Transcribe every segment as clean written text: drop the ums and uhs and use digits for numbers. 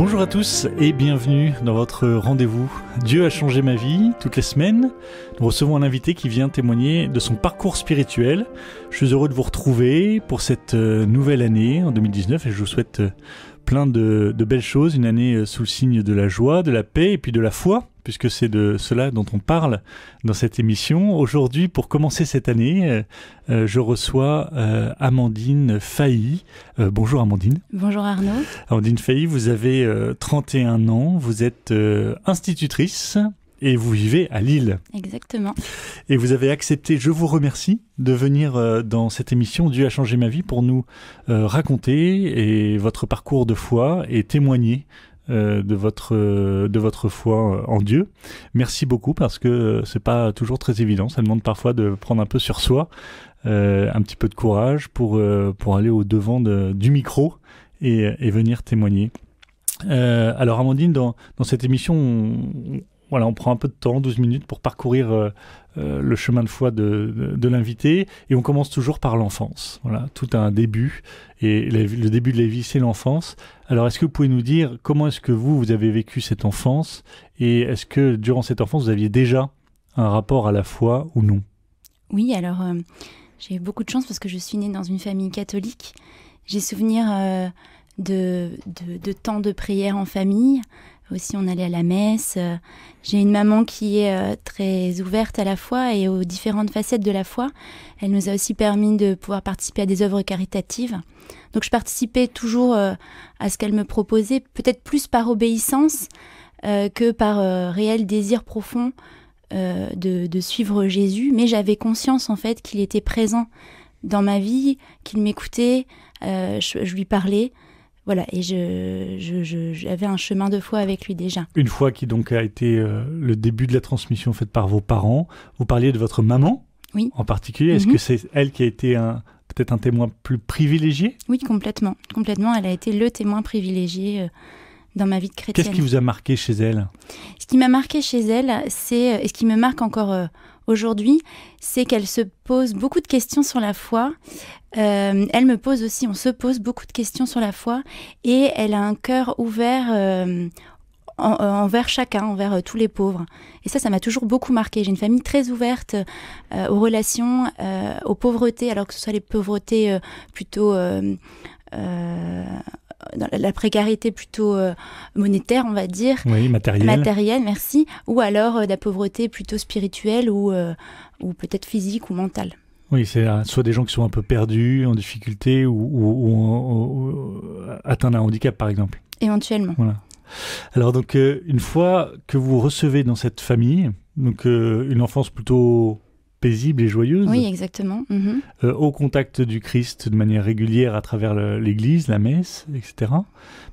Bonjour à tous et bienvenue dans votre rendez-vous Dieu a changé ma vie. Toutes les semaines, nous recevons un invité qui vient témoigner de son parcours spirituel. Je suis heureux de vous retrouver pour cette nouvelle année en 2019 et je vous souhaite plein de belles choses, une année sous le signe de la joie, de la paix et puis de la foi, puisque c'est de cela dont on parle dans cette émission. Aujourd'hui, pour commencer cette année, je reçois Amandine Fahy. Bonjour Amandine. Bonjour Arnaud. Amandine Fahy, vous avez 31 ans, vous êtes institutrice et vous vivez à Lille. Exactement. Et vous avez accepté, je vous remercie, de venir dans cette émission Dieu a changé ma vie pour nous raconter votre parcours de foi et témoigner de votre foi en Dieu. Merci beaucoup parce que c'est pas toujours très évident. Ça demande parfois de prendre un peu sur soi, un petit peu de courage pour aller au devant du micro et venir témoigner. Alors Amandine, dans cette émission, on prend un peu de temps, 12 minutes, pour parcourir le chemin de foi de l'invité. Et on commence toujours par l'enfance. Voilà, tout a un début. Et le début de la vie, c'est l'enfance. Alors, est-ce que vous pouvez nous dire comment est-ce que vous avez vécu cette enfance? Et est-ce que, durant cette enfance, vous aviez déjà un rapport à la foi ou non? Oui, alors, j'ai eu beaucoup de chance parce que je suis née dans une famille catholique. J'ai souvenir de temps de prière en famille. Aussi, on allait à la messe. J'ai une maman qui est très ouverte à la foi et aux différentes facettes de la foi. Elle nous a aussi permis de pouvoir participer à des œuvres caritatives. Donc, je participais toujours à ce qu'elle me proposait, peut-être plus par obéissance que par réel désir profond de suivre Jésus. Mais j'avais conscience, en fait, qu'il était présent dans ma vie, qu'il m'écoutait, je lui parlais. Voilà, et j'avais un chemin de foi avec lui déjà. Une foi qui donc a été le début de la transmission faite par vos parents. Vous parliez de votre maman, oui, en particulier. Est-ce que c'est elle qui a été peut-être un témoin plus privilégié? Oui, complètement. Complètement, elle a été le témoin privilégié dans ma vie de chrétienne. Qu'est-ce qui vous a marqué chez elle? Ce qui m'a marqué chez elle, et ce qui me marque encore aujourd'hui, c'est qu'elle se pose beaucoup de questions sur la foi. Elle me pose aussi, on se pose beaucoup de questions sur la foi et elle a un cœur ouvert envers chacun, envers tous les pauvres. Et ça m'a toujours beaucoup marqué. J'ai une famille très ouverte aux relations, aux pauvretés, alors que ce soit les pauvretés plutôt... dans la précarité plutôt monétaire, on va dire. Oui, matérielle. Matérielle, merci. Ou alors de la pauvreté plutôt spirituelle ou peut-être physique ou mentale. Oui, c'est soit des gens qui sont un peu perdus, en difficulté ou atteints d'un handicap, par exemple. Éventuellement. Voilà. Alors donc, une fois que vous recevez dans cette famille, donc une enfance plutôt paisible et joyeuse. Oui, exactement. Au contact du Christ de manière régulière à travers l'église, la messe, etc.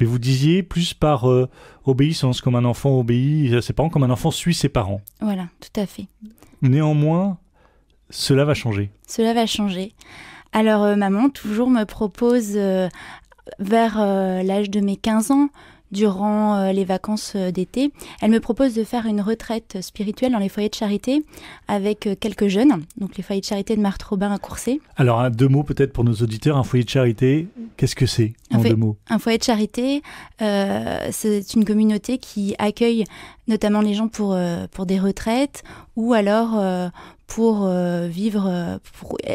Mais vous disiez plus par obéissance, comme un enfant obéit à ses parents, comme un enfant suit ses parents. Voilà, tout à fait. Néanmoins, cela va changer. Cela va changer. Alors, maman toujours me propose, vers l'âge de mes 15 ans, durant les vacances d'été, elle me propose de faire une retraite spirituelle dans les foyers de charité avec quelques jeunes, donc les foyers de charité de Marthe-Robin à Courcey. Alors, deux mots peut-être pour nos auditeurs, un foyer de charité, qu'est-ce que c'est en deux mots? Un foyer de charité, c'est une communauté qui accueille notamment les gens pour des retraites ou alors pour vivre...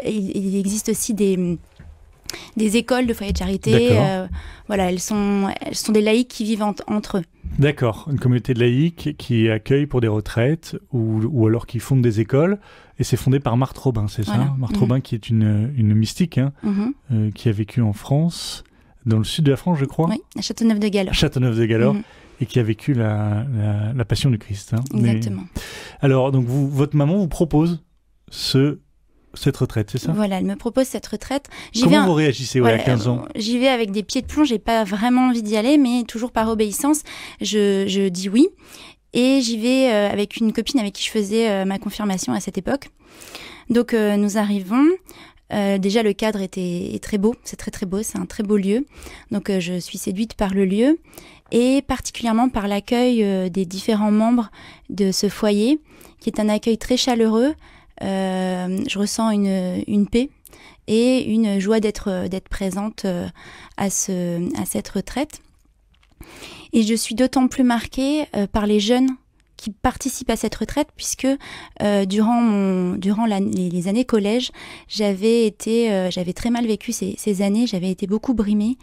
il existe aussi des écoles de foyers de charité. Voilà, elles sont des laïcs qui vivent entre eux. D'accord, une communauté de laïcs qui accueille pour des retraites ou alors qui fonde des écoles. Et c'est fondé par Marthe Robin, c'est ça? Marthe Robin qui est une mystique qui a vécu en France, dans le sud de la France, je crois. Oui, à Châteauneuf-de-Galore. Châteauneuf-de-Galore, et qui a vécu la Passion du Christ. Exactement. Alors, donc votre maman vous propose cette retraite, c'est ça? Voilà, elle me propose cette retraite. Comment vous réagissez à 15 ans? J'y vais avec des pieds de plomb, j'ai pas vraiment envie d'y aller, mais toujours par obéissance, je dis oui. Et j'y vais avec une copine avec qui je faisais ma confirmation à cette époque. Donc nous arrivons. Déjà le cadre est très beau, c'est très très beau, c'est un très beau lieu. Donc je suis séduite par le lieu et particulièrement par l'accueil des différents membres de ce foyer, qui est un accueil très chaleureux. Je ressens une paix et une joie d'être présente à cette retraite. Et je suis d'autant plus marquée par les jeunes qui participent à cette retraite, puisque durant les années collège, j'avais très mal vécu ces années, j'avais été beaucoup brimée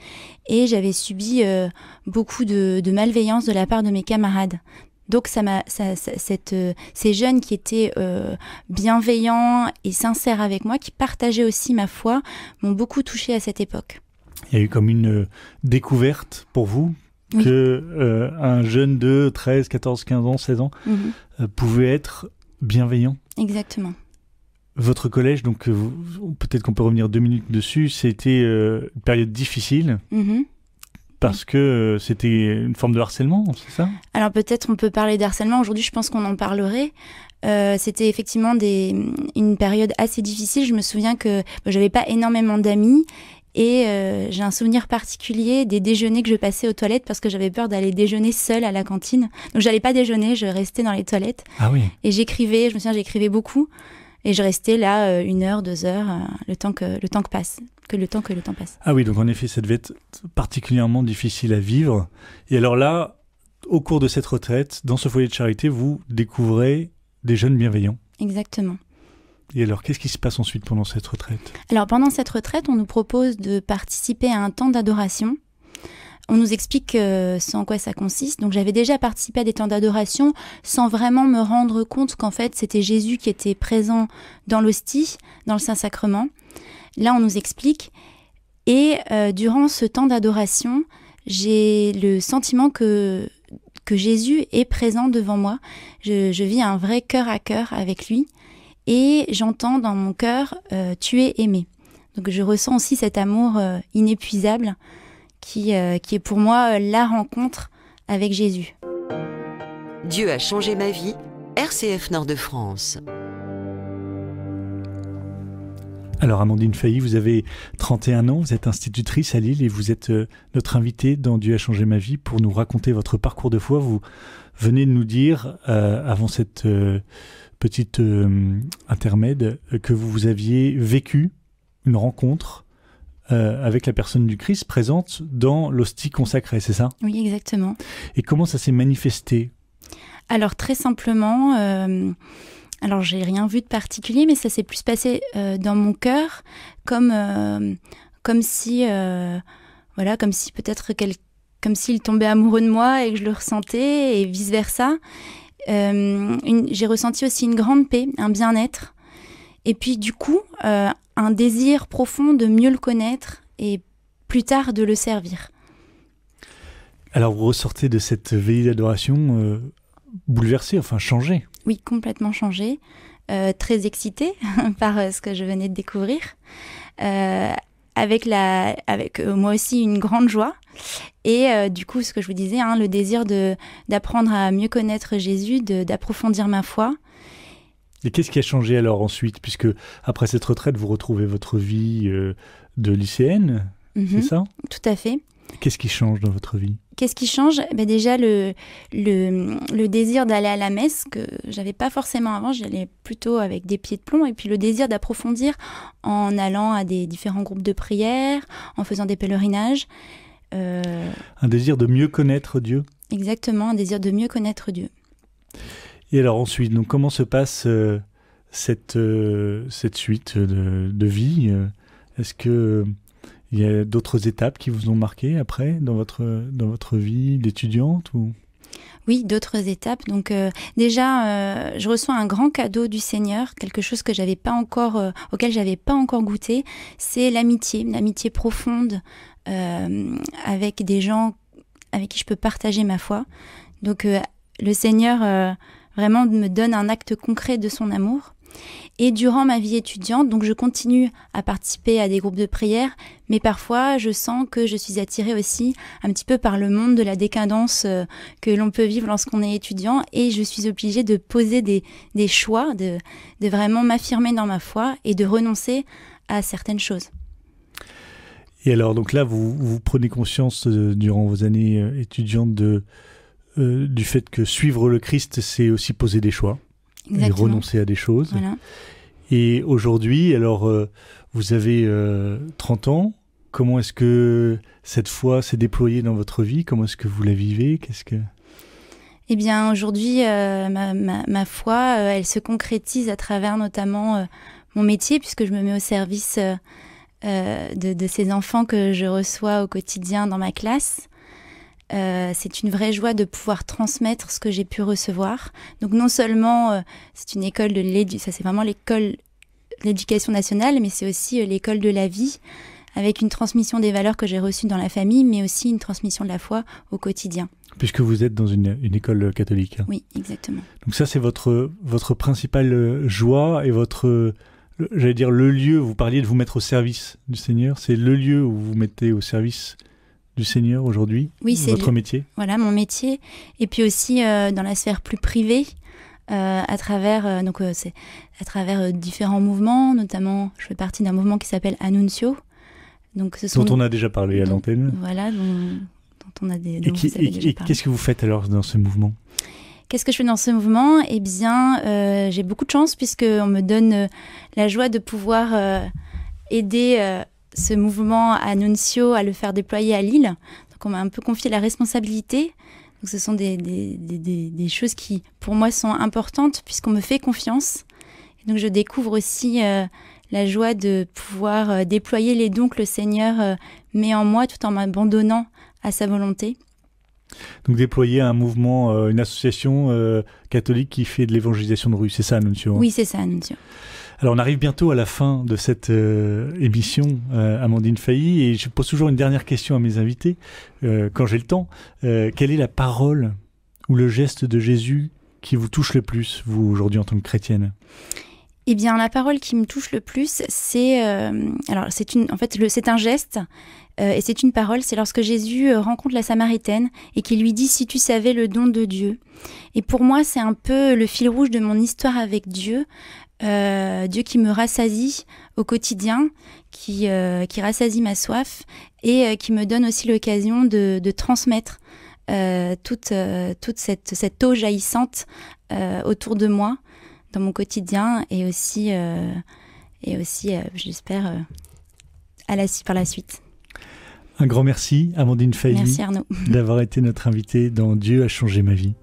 et j'avais subi beaucoup de malveillance de la part de mes camarades. Donc ces jeunes qui étaient bienveillants et sincères avec moi, qui partageaient aussi ma foi, m'ont beaucoup touchée à cette époque. Il y a eu comme une découverte pour vous Oui. que un jeune de 13, 14, 15 ans, 16 ans pouvait être bienveillant. Exactement. Votre collège, donc peut-être qu'on peut revenir 2 minutes dessus, c'était une période difficile. Parce que c'était une forme de harcèlement, c'est ça ? Alors peut-être on peut parler d'harcèlement. Aujourd'hui, je pense qu'on en parlerait. C'était effectivement une période assez difficile. Je me souviens que j'avais pas énormément d'amis. Et j'ai un souvenir particulier des déjeuners que je passais aux toilettes parce que j'avais peur d'aller déjeuner seule à la cantine. Donc j'allais pas déjeuner, je restais dans les toilettes. Ah oui. Et j'écrivais, je me souviens, j'écrivais beaucoup. Et je restais là 1 heure, 2 heures, le temps que le temps passe. Ah oui, donc en effet, ça devait être particulièrement difficile à vivre. Et alors là, au cours de cette retraite, dans ce foyer de charité, vous découvrez des jeunes bienveillants. Exactement. Et alors, qu'est-ce qui se passe ensuite pendant cette retraite ? Alors pendant cette retraite, on nous propose de participer à un temps d'adoration. On nous explique ce en quoi ça consiste. Donc j'avais déjà participé à des temps d'adoration sans vraiment me rendre compte qu'en fait c'était Jésus qui était présent dans l'hostie, dans le Saint-Sacrement. Là on nous explique. Et durant ce temps d'adoration, j'ai le sentiment que Jésus est présent devant moi. Je vis un vrai cœur à cœur avec lui. Et j'entends dans mon cœur « Tu es aimé ». Donc je ressens aussi cet amour inépuisable qui est pour moi la rencontre avec Jésus. Dieu a changé ma vie, RCF Nord-de-France. Alors Amandine Failly, vous avez 31 ans, vous êtes institutrice à Lille et vous êtes notre invitée dans Dieu a changé ma vie pour nous raconter votre parcours de foi. Vous venez de nous dire, avant cette petite intermède, que vous aviez vécu une rencontre avec la personne du Christ présente dans l'hostie consacrée, c'est ça ? Oui, exactement. Et comment ça s'est manifesté ? Alors très simplement, alors j'ai rien vu de particulier, mais ça s'est plus passé dans mon cœur, comme si peut-être comme s'il tombait amoureux de moi et que je le ressentais et vice versa. J'ai ressenti aussi une grande paix, un bien-être. Et puis du coup, un désir profond de mieux le connaître et plus tard de le servir. Alors vous ressortez de cette veillée d'adoration bouleversée, enfin changée. Oui, complètement changée, très excitée par ce que je venais de découvrir, avec moi aussi une grande joie. Et du coup, ce que je vous disais, le désir d'apprendre à mieux connaître Jésus, d'approfondir ma foi. Et qu'est-ce qui a changé alors ensuite, puisque après cette retraite, vous retrouvez votre vie de lycéenne, c'est ça ? Tout à fait. Qu'est-ce qui change dans votre vie ? Qu'est-ce qui change ? Déjà, le désir d'aller à la messe, que j'avais pas forcément avant, j'y allais plutôt avec des pieds de plomb, et puis le désir d'approfondir en allant à des différents groupes de prière, en faisant des pèlerinages. Un désir de mieux connaître Dieu ? Exactement, un désir de mieux connaître Dieu. Et alors ensuite, donc comment se passe cette suite de vie ? Est-ce que il y a d'autres étapes qui vous ont marqué après dans votre vie d'étudiante ou... Oui, d'autres étapes. Donc déjà, je reçois un grand cadeau du Seigneur, quelque chose que auquel j'avais pas encore goûté. C'est l'amitié profonde avec des gens avec qui je peux partager ma foi. Donc le Seigneur vraiment me donne un acte concret de son amour. Et durant ma vie étudiante, donc je continue à participer à des groupes de prière, mais parfois je sens que je suis attirée aussi un petit peu par le monde de la décadence que l'on peut vivre lorsqu'on est étudiant, et je suis obligée de poser des choix, de vraiment m'affirmer dans ma foi et de renoncer à certaines choses. Et alors donc là, vous prenez conscience durant vos années étudiantes du fait que suivre le Christ, c'est aussi poser des choix. Exactement. Et renoncer à des choses. Voilà. Et aujourd'hui, alors, vous avez 30 ans, comment est-ce que cette foi s'est déployée dans votre vie? Comment est-ce que vous la vivez? Eh bien, aujourd'hui, ma foi, elle se concrétise à travers notamment mon métier, puisque je me mets au service de ces enfants que je reçois au quotidien dans ma classe. C'est une vraie joie de pouvoir transmettre ce que j'ai pu recevoir. Donc non seulement c'est une école ça c'est vraiment l'école de l'éducation nationale, mais c'est aussi l'école de la vie, avec une transmission des valeurs que j'ai reçues dans la famille, mais aussi une transmission de la foi au quotidien. Puisque vous êtes dans une école catholique. Oui, exactement. Donc ça, c'est votre principale joie et j'allais dire le lieu, vous parliez de vous mettre au service du Seigneur, c'est le lieu où vous vous mettez au service du Seigneur aujourd'hui, oui, c'est votre métier. Voilà, mon métier. Et puis aussi dans la sphère plus privée, à travers différents mouvements, notamment je fais partie d'un mouvement qui s'appelle Annuncio. Donc, dont on a déjà parlé à l'antenne. Voilà, dont on a et qu'est-ce que vous faites alors dans ce mouvement? Qu'est-ce que je fais dans ce mouvement? Eh bien, j'ai beaucoup de chance puisqu'on me donne la joie de pouvoir aider ce mouvement Annuncio à le faire déployer à Lille. Donc on m'a un peu confié la responsabilité. Donc ce sont des choses qui, pour moi, sont importantes puisqu'on me fait confiance. Et donc je découvre aussi la joie de pouvoir déployer les dons que le Seigneur met en moi tout en m'abandonnant à sa volonté. Donc déployer un mouvement, une association catholique qui fait de l'évangélisation de rue, c'est ça Annuncio? Oui, c'est ça Annuncio. Alors on arrive bientôt à la fin de cette émission, Amandine Failly, et je pose toujours une dernière question à mes invités, quand j'ai le temps. Quelle est la parole ou le geste de Jésus qui vous touche le plus, vous, aujourd'hui, en tant que chrétienne? Eh bien, la parole qui me touche le plus, c'est un geste et c'est une parole. C'est lorsque Jésus rencontre la Samaritaine et qu'il lui dit « Si tu savais le don de Dieu ». Et pour moi, c'est un peu le fil rouge de mon histoire avec Dieu. Dieu qui me rassasie au quotidien, qui rassasie ma soif et qui me donne aussi l'occasion de transmettre toute cette eau jaillissante autour de moi dans mon quotidien et aussi j'espère par la suite. Un grand merci Amandine Failly. Merci Arnaud. D'avoir été notre invitée dans Dieu a changé ma vie.